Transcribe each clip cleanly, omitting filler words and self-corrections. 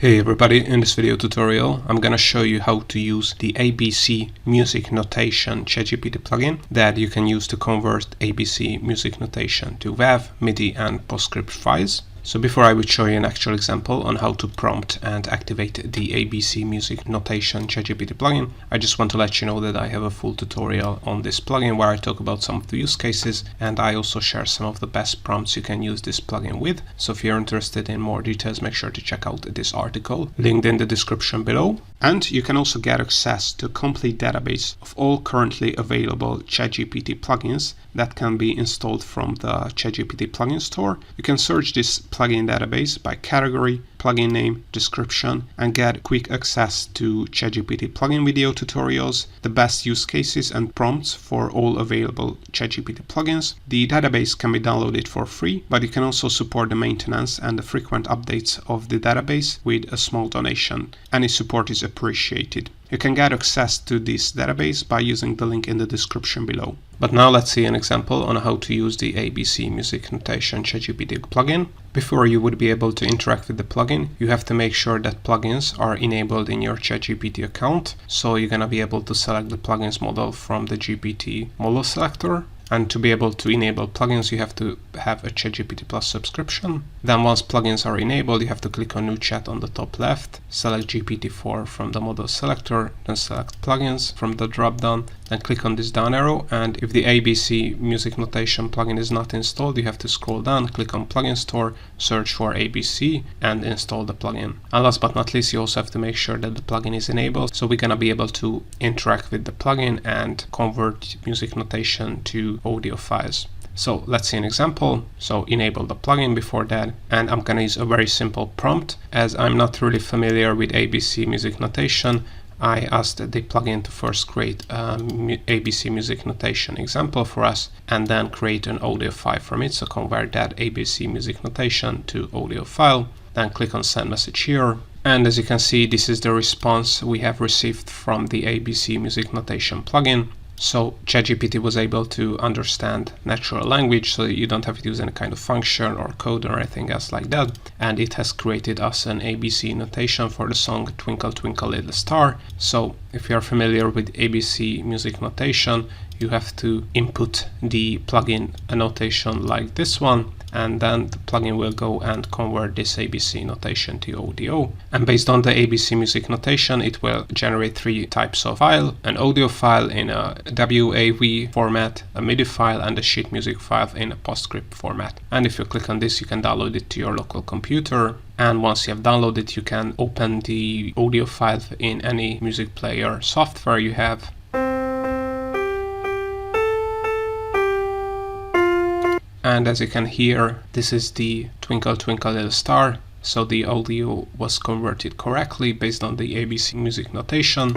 Hey everybody, in this video tutorial I'm gonna show you how to use the ABC music notation ChatGPT plugin that you can use to convert ABC music notation to WAV, MIDI and PostScript files. So before I will show you an actual example on how to prompt and activate the ABC music notation ChatGPT plugin, I just want to let you know that I have a full tutorial on this plugin where I talk about some of the use cases, and I also share some of the best prompts you can use this plugin with. So if you're interested in more details, make sure to check out this article linked in the description below. And you can also get access to a complete database of all currently available ChatGPT plugins that can be installed from the ChatGPT plugin store. You can search this plugin database by category, plugin name, description, and get quick access to ChatGPT plugin video tutorials, the best use cases and prompts for all available ChatGPT plugins. The database can be downloaded for free, but you can also support the maintenance and the frequent updates of the database with a small donation. Any support is appreciated. You can get access to this database by using the link in the description below. But now let's see an example on how to use the ABC music notation ChatGPT plugin. Before you would be able to interact with the plugin, you have to make sure that plugins are enabled in your ChatGPT account. So you're gonna be able to select the plugins model from the GPT model selector. And to be able to enable plugins, you have to have a ChatGPT Plus subscription. Then once plugins are enabled, you have to click on New Chat on the top left, select GPT-4 from the model selector, then select plugins from the drop-down, then click on this down arrow, and if the ABC music notation plugin is not installed, you have to scroll down, click on Plugin Store, search for ABC, and install the plugin. And last but not least, you also have to make sure that the plugin is enabled, so we're gonna be able to interact with the plugin and convert music notation to audio files. So let's see an example. So enable the plugin before that, and I'm gonna use a very simple prompt. As I'm not really familiar with ABC music notation, I asked the plugin to first create ABC music notation example for us and then create an audio file from it. So convert that ABC music notation to audio file, then click on send message here. And as you can see, this is the response we have received from the ABC music notation plugin. So ChatGPT was able to understand natural language, so you don't have to use any kind of function or code or anything else like that. And it has created us an ABC notation for the song Twinkle Twinkle Little Star. So if you are familiar with ABC music notation, you have to input the plugin annotation like this one, and then the plugin will go and convert this ABC notation to audio. And based on the ABC music notation, it will generate three types of file: an audio file in a WAV format, a MIDI file, and a sheet music file in a PostScript format. And if you click on this, you can download it to your local computer. And once you have downloaded, you can open the audio file in any music player software you have. And as you can hear, this is the Twinkle Twinkle Little Star. So the audio was converted correctly based on the ABC music notation.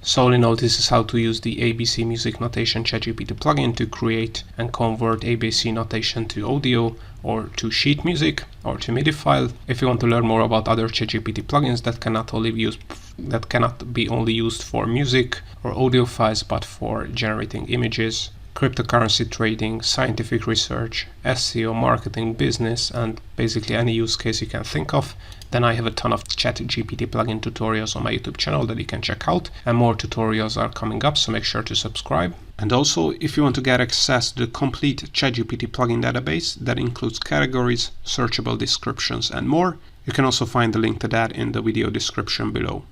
So all in all, this is how to use the ABC music notation ChatGPT plugin to create and convert ABC notation to audio, or to sheet music, or to MIDI file. If you want to learn more about other ChatGPT plugins that cannot be only used for music or audio files, but for generating images, cryptocurrency trading, scientific research, SEO, marketing, business, and basically any use case you can think of, then I have a ton of ChatGPT plugin tutorials on my YouTube channel that you can check out, and more tutorials are coming up, so make sure to subscribe. And also, if you want to get access to the complete ChatGPT plugin database that includes categories, searchable descriptions, and more, you can also find the link to that in the video description below.